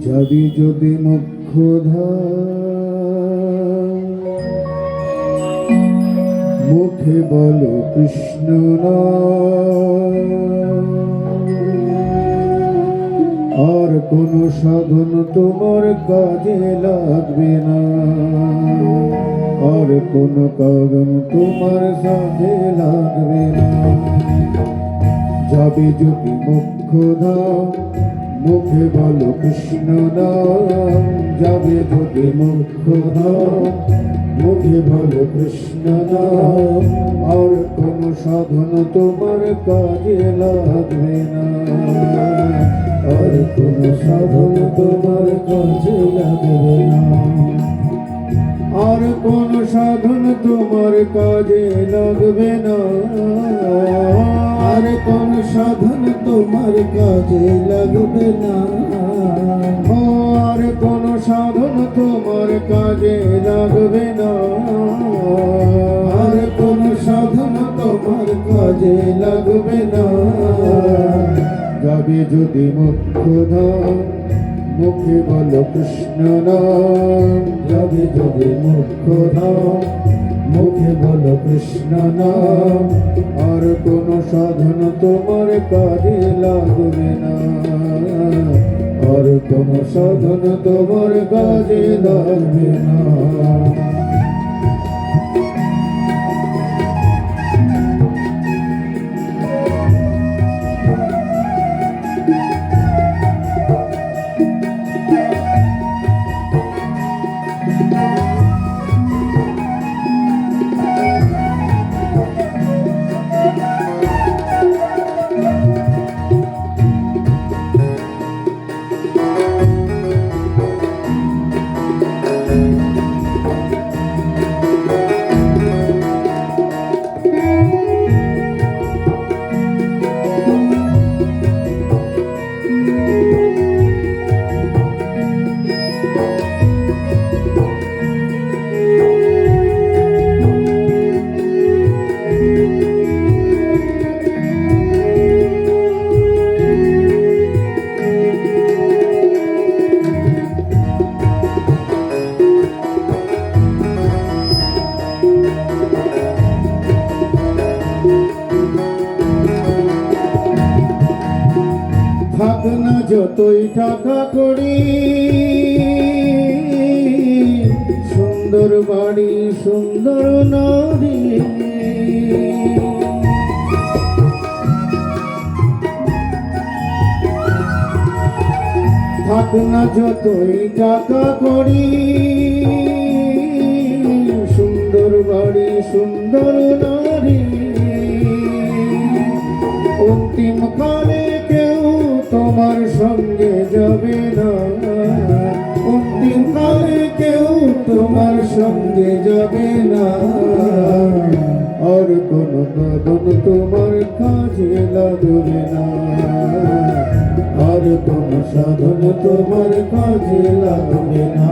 যাবি যদি মুখধা মুখে বলো কৃষ্ণ আর কোন সাধন তোমার কাজে লাগবে না, আর কোন কারণ তোমার সাথে লাগবে না। যাবে যদি মুখধা মুখে বলো কৃষ্ণ নাম, যাবে যদি মুখধা মুখে বলো কৃষ্ণ নাম আর কোন সাধন তোমার কাজে লাগবে না, আর কোন সাধন তোমার কাজে লাগবে না, আর কোন সাধন তোমার কাজে লাগবে না, আর কোন সাধন তোমার কাজে লাগবে না, আর কোন সাধন তোমার কাজে লাগবে না, আর কোন সাধন তোমার কাজে লাগবে না। যাবে যদি মুখধা মুখে বলো কৃষ্ণ নাম, যাবে যদি মুখধা মুখে বলো কৃষ্ণ নাম আর কোন সাধন তোমার কাজে লাগবে না, আর কোন সাধন তোমার কাজে লাগবে না। থাক না যতই টাকা করি, সুন্দর বাড়ি সুন্দর নারী, থাক না যতই টাকা করি, সুন্দর বাড়ি সুন্দর নারী, অন্তিম কালে কেউ তোমার সঙ্গে যাবে না, অন্তিম কালে কেউ তোমার সঙ্গে যাবে না, আর কোন সাধন তোমার কাজে লাগবে না, আর কোন সাধন তোমার কাজে লাগবে না,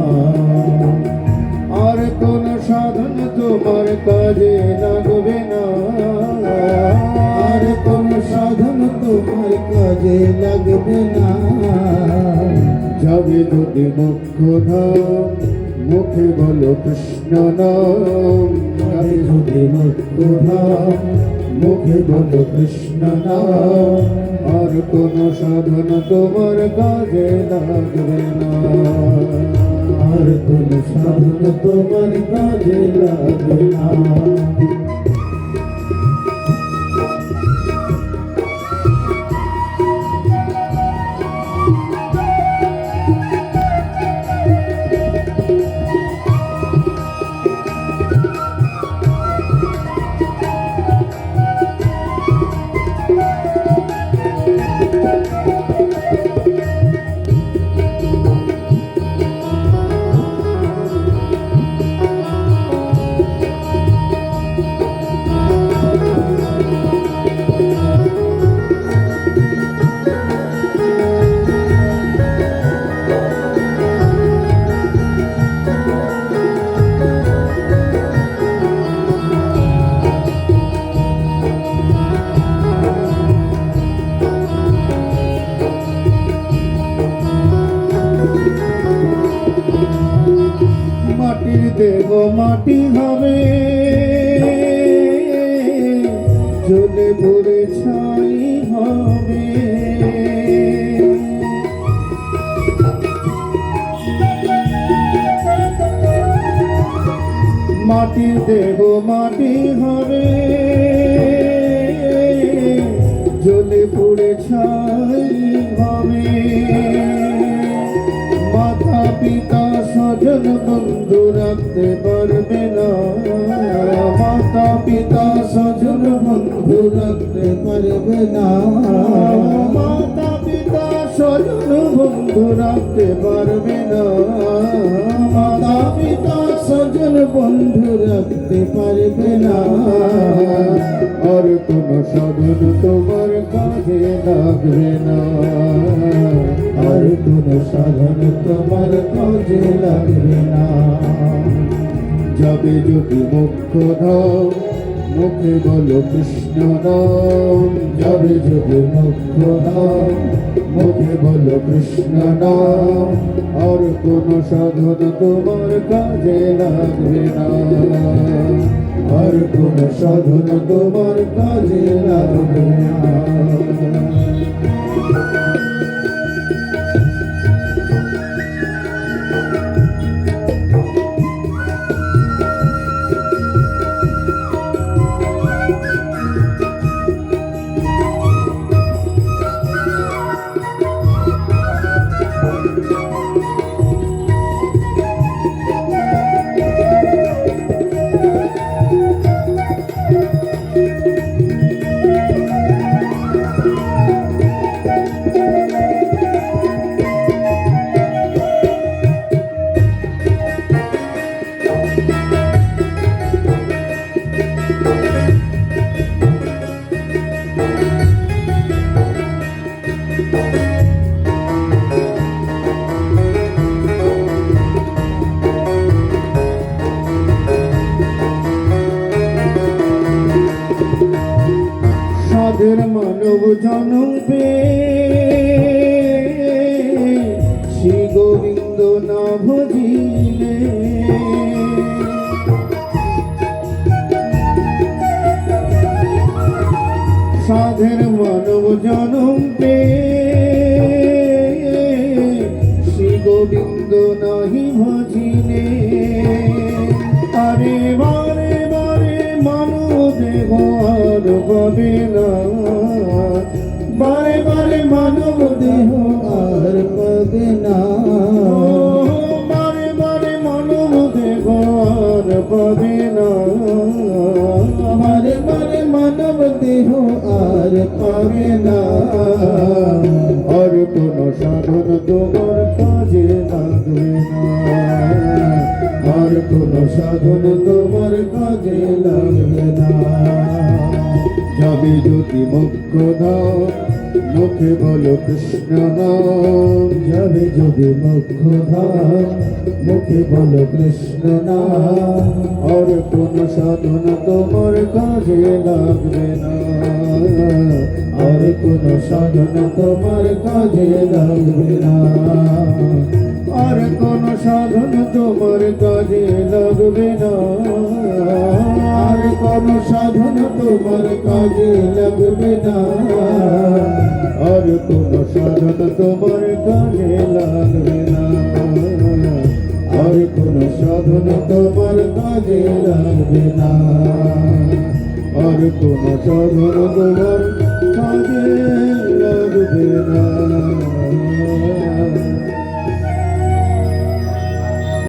আর কোন সাধন তোমার কাজে লাগবে না, আর কোন সাধন তোমার কাজে লাগবে না। যাবে যদি মুখধা মুখে বলো কৃষ্ণ নাম, যাবে যদি মুখধা মুখে বলো কৃষ্ণ নাম আর কোন সাধন তোমার কাজে লাগবে না, আর কোন সাধন তোমার কাজে লাগবে না। মাটির দেহ মাটি হবে, জ্বলে পুড়ে ছাই হবে। মাটির দেহ মাটি হবে, জ্বলে পুড়ে ছাই হবে। মাতা পিতা স্বজন বন্ধু রাখতে পারবে না, মাতা পিতা স্বজন বন্ধু রাখতে পারবে না, মাতা পিতা স্বজন বন্ধু রাখতে পারবে না, মাতা পিতা স্বজন বন্ধু রাখতে পারবে না। আর কোন সাধন তোমার কাজে লাগবে না, আর কোন সাধন তোমার কাজে লাগবে না। যাবে যদি মুখ্য নাম, মুখে বলো কৃষ্ণ নাম, যাবে যদি মুখ্য নাম, মুখে বলো কৃষ্ণ নাম। আর কোন সাধন তোমার কাজে লাগবে না, আর কোন সাধন তোমার কাজে লাগবে না। সাধের মানব জনম শ্রী গোবিন্দ না ভজিলে, সাধের মানব জনম শ্রী গোবিন্দ নাহি ভজিলে। আরে বারে বারে মানব দেহ আর পাবে না, বারে বারে মানব দেহ আর পাবে না, বারে বারে মানব দেহ আর পাবে না, বারে বারে মানব দেহ আর পাবে না। আর কোন সাধন তোমার কাজে লাগবে না, আর কোন সাধন তোমার কাজে লাগবে না। যাবে যদি মুখ্য নাম, মুখে বলো কৃষ্ণ নাম, যাবে যদি মুখ্য নাম, মুখে বলো কৃষ্ণ নাম। আর কোন সাধন তোমার কাজে লাগবে না, আর কোন সাধন তোমার কাজে লাগবে না, আর কোন সাধন তোমার কাজে লাগবে না, আর কোন সাধন তোমার কাজে লাগবে না, আর কোন সাধন তোমার কাজে লাগবে না, আর কোন সাধন তোমার কাজে লাগবে না, আর কোন সাধন তোমার কাজে লাগবে না।